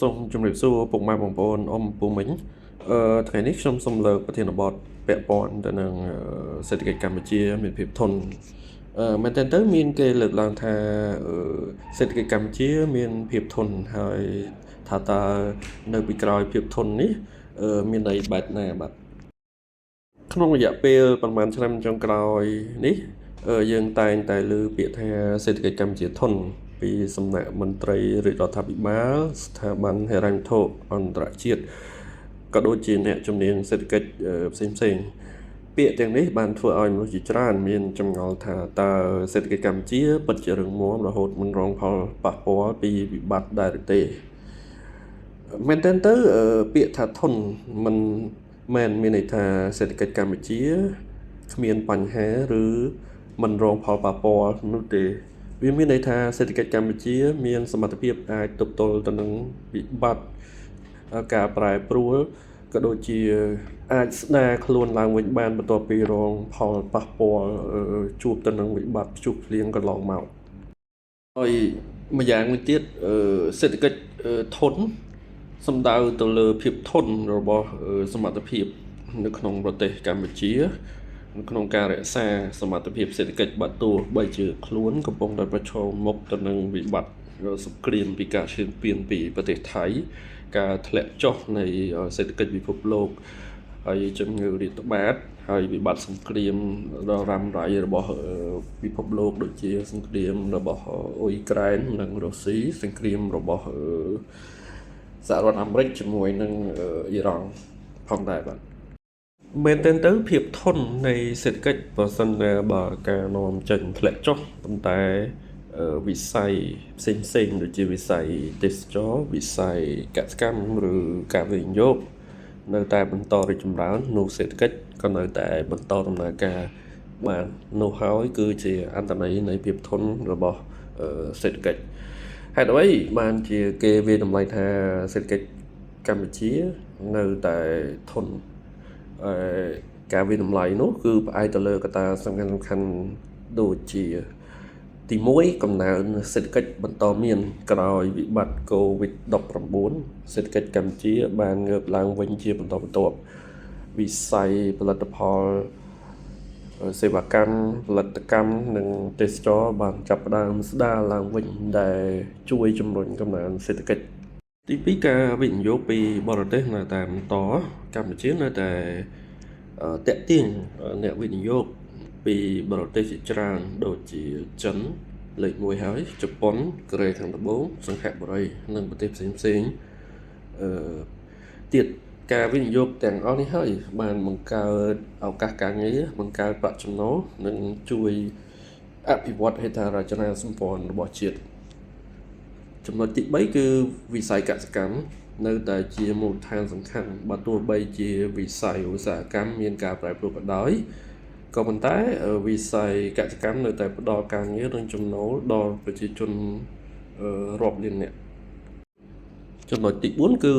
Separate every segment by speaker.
Speaker 1: សូមជម្រាបសួរពុកម៉ែបងប្អូនអ៊ំពូមិញថ្ងៃនេះខ្ញុំសូមលើកប្រធានបទពាក់ព័ន្ធទៅនឹងសេដ្ឋកិច្ចកម្ពុជាមានភាពធន់មែនទែនទៅមានគេលើកឡើងថាសេដ្ឋកិច្ចកម្ពុជាមានភាពធន់ហើយថាតើនៅពីក្រោយភាពធន់នេះមានន័យបែបណាបាទក្នុងរយៈពេលប្រហែលឆ្នាំចុងក្រោយនេះយើងតែងតែលើពាក្យថាសេដ្ឋកិច្ចកម្ពុជាធន់ពីសំណាក់មន្ត្រីរាជរដ្ឋាភិបាលស្ថាប័នហិរញ្ញវត្ថុអន្តរជាតិក៏ដូចជាអ្នកជំនាញសេដ្ឋកិច្ចផ្សេងៗពាក្យទាំងនេះបានធ្វើឲ្យមនុស្សជាច្រើនមានចម្ងល់ថាតើសេដ្ឋកិច្ចកម្ពុជាពិតជារឹងមាំរហូតមិនរងផលប៉ះពាល់ពីវិបត្តិដែរទេមែនទែនទៅពាក្យថាធន់មិនមែនមានន័យថាសេដ្ឋកិច្ចកម្ពុជាគ្មានបញ្ហាឬមិនរងផលប៉ះពាល់នោះទេវាមានន័យថាសេដ្ឋកិច្ចកម្ពុជាមានសមត្ថភាពអាចទប់ទល់ទៅនឹងវិបត្តិការប្រែប្រួលក៏ដូចជាអាចស្ដារខ្លួនឡើងវិញបានបន្ទាប់ពីរងផលប៉ះពាល់ជួបទៅនឹងវិបត្តិព្យុះភ្លៀងកន្លងមកហើយម្យ៉ាងវិញទៀតសេដ្ឋកិច្ចធន់សំដៅទៅលើភាពធន់របស់សមត្ថភាពនៅក្នុងប្រទេសកម្ពុជានៅក្នុងការរក្សាសមត្ថភាពសេដ្ឋកិច្ចបាត់ទោះបីជាខ្លួនកំពុងតែប្រឈមមុខទៅនឹងវិបត្តិសង្គ្រាមពីការឈានពានពីប្រទេសថៃការធ្លាក់ចុះនៃសេដ្ឋកិច្ចពិភពលោកហើយជំងឺរាតត្បាតហើយវិបត្តិសង្គ្រាមដ៏រ៉ាំរ៉ៃរបស់ពិភពលោកដូចជាសង្គ្រាមរបស់អ៊ុយក្រែននិងរុស្ស៊ីសង្គ្រាមរបស់សហរដ្ឋអាមេរិកជាមួយនឹងអ៊ីរ៉ង់ផងដែរបាទមែនទែនទៅភាពធន់នៃសេដ្ឋកិច្ចបើសិនណាបើការនាំចេញធ្លាក់ចុះប៉ុន្តែវិស័យផ្សេងៗដូចជាវិស័យទេសចរវិស័យកសិកម្មឬការវិនិយោគនៅតែបន្តរីកចម្រើននោះសេដ្ឋកិច្ចក៏នៅតែបន្តដំណើរការបាននោះហើយគឺជាអត្ថន័យនៃភាពធន់របស់សេដ្ឋកិច្ចហេតុអ្វីបានជាគេវាតម្លៃថាសេដ្ឋកិច្ចកម្ពុជានៅតែធន់ការវិតម្លៃនោះគឺផ្អែកទៅលើកត្តាសំខាន់ដូចជាទី1កំណើនសេដ្ឋកិច្ចបន្តមានក្រោយវិបត្តិ COVID-19 សេដ្ឋកិច្ចកម្ពុជាបានងើបឡើងវិញជាបន្តបន្ទាប់វិស័យផលិតផលសេវាកម្មផលិតកម្មនិងទេសចរបានចាប់ផ្ដើមស្ដារឡើងវិញដែលជួយជំរុញកំណើនសេដ្ឋកិច្ចទី2ការវិនិយោគពីបរទេសនៅតែបន្តកម្ពុជានៅតែតាក់ទាញអ្នកវិនិយោគពីបរទេសជាច្រើនដូចជាចិនលេខ1ហើយជប៉ុនកូរ៉េខាងត្បូងសិង្ហបុរីនិងប្រទេសផ្សេងៗទៀតការវិនិយោគទាំងអស់នេះហើយបានបង្កើតឱកាសការងារបង្កើតប្រាក់ចំណូលនិងជួយអភិវឌ្ឍហេដ្ឋារចនាសម្ព័ន្ធរបស់ជាតិចំណុចទី3គឺវិស័យកសិកម្មនៅតែជាមូលដ្ឋានសំខាន់បើទោះបីជាវិស័យឧស្សាហកម្មមានការប្រែប្រួលក៏ដោយក៏ប៉ុន្តែវិស័យកសិកម្មនៅតែផ្ដល់ការងារនិងចំណូលដល់ប្រជាជនរាប់លាននាក់ចំណុចទី4គឺ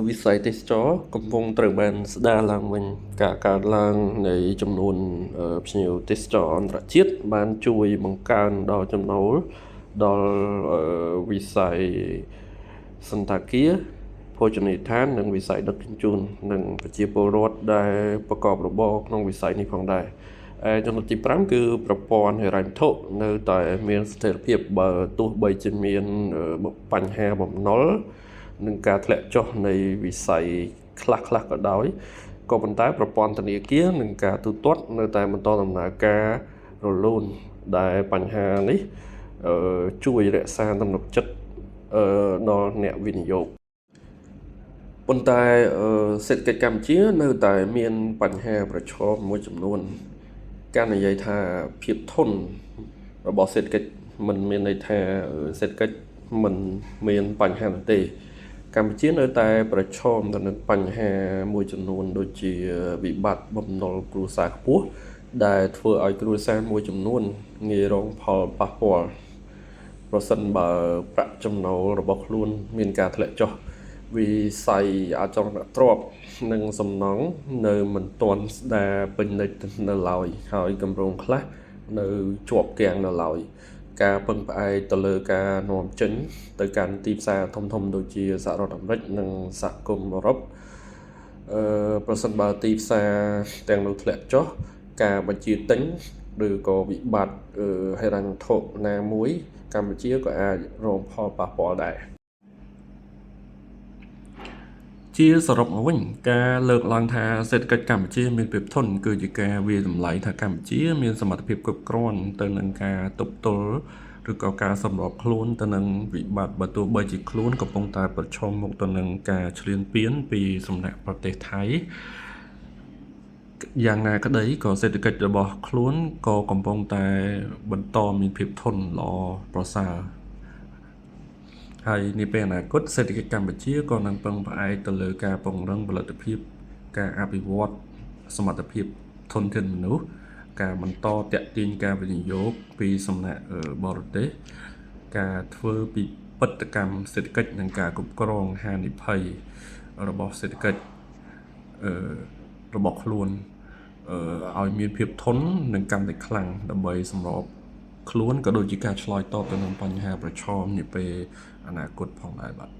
Speaker 1: វិស័យទេសចរកំពុងត្រូវបានស្ដារឡើងវិញការកើនឡើងនៃចំនួនភ្ញៀវទេសចរអន្តរជាតិបានជួយបង្កើនដល់ចំណូលដល់វិស័យសន្តាគារភោជនីយដ្ឋាននិងវិស័យដឹកជញ្ជូននិងប្រជាពលរដ្ឋដែលប្រកបរបរក្នុងវិស័យនេះផងដែរចំណុចទី5គឺប្រព័ន្ធហិរញ្ញវត្ថុនៅតែមានស្ថិរភាពបើទោះបីជាមានបញ្ហាបំណុលនិងការធ្លាក់ចុះនៃវិស័យខ្លះៗក៏ដោយក៏ប៉ុន្តែប្រព័ន្ធធនាគារនិងការទូទាត់នៅតែបន្តដំណើរការរលូនដែលបញ្ហានេះជួយរក្សាទំនុកចិត្តដល់អ្នកវិនិយោគប៉ុន្តែសេដ្ឋកិច្ចកម្ពុជានៅតែមានបញ្ហាប្រឈមមួយចំនួនការនិយាយថាភាពធន់របស់សេដ្ឋកិច្ចមិនមានន័យថាសេដ្ឋកិច្ចមិនមានបញ្ហានោះទេកម្ពុជានៅតែប្រឈមទៅនឹងបញ្ហាមួយចំនួនដូចជាវិបត្តិបំណុលគ្រួសារខ្ពស់ដែលធ្វើឲ្យគ្រួសារមួយចំនួនងាយរងផលប៉ះពាល់ប្រសិនបើប្រាក់ចំណូលរបស់ខ្លួនមានការធ្លាក់ចុះវិស័យអចលនទ្រព្យនិងសំណង់នៅមិនទាន់ស្ដារពេញលេញនៅឡើយហើយគម្រោងខ្លះនៅជាប់គាំងនៅឡើយ ការពឹងផ្អែកទៅលើការនាំចេញទៅកាន់ទីផ្សារធំៗដូចជាសហរដ្ឋអាមេរិកនិងសហគមន៍អឺរ៉ុបប្រសិនបើទីផ្សារទាំងនោះធ្លាក់ចុះការបញ្ជាទិញឬក៏វិបត្តិហិរញ្ញវត្ថុណាមួយកម្ពុជាក៏អាចរងផលប៉ះពាល់ដែរជាសរុបមកវិញការលើកឡើងថាសេដ្ឋកិច្ចកម្ពុជាមានភាពធន់គឺជាការវាយតម្លៃថាកម្ពុជាមានសមត្ថភាពគ្រប់គ្រាន់ទៅនឹងការទប់ទល់ឬក៏ការសម្របខ្លួនទៅនឹងវិបត្តិបើទោះបីជាខ្លួនកំពុងតែប្រឈមមុខទៅនឹងការឈ្លានពានពីសំណាក់ប្រទេសថៃយ៉ាងណាក្តីក៏សេដ្ឋកិច្ចរបស់ខ្លួនក៏កំពុងតែបន្តមានភាពធន់ល្អប្រសើរហើយនាពេលអនាគតសេដ្ឋកិច្ចកម្ពុជាក៏នឹងពឹងផ្អែកទៅលើការពង្រឹងផលិតភាពការអភិវឌ្ឍសមត្ថភាពធនធានមនុស្សការបន្តតាក់ទាញការវិនិយោគពីសំណាក់បរទេសការធ្វើពិពិធកម្មសេដ្ឋកិច្ចនិងការគ្រប់គ្រងហានិភ័យរបស់សេដ្ឋកិច្ចរបស់ខ្លួនឲ្យមានភាពធន់និងកាន់តែខ្លាំងដើម្បីសម្របខ្លួនក៏ដូចជាការឆ្លើយតបទៅនឹងបញ្ហាប្រឈមនាពេលអនាគតផងដែរបាទ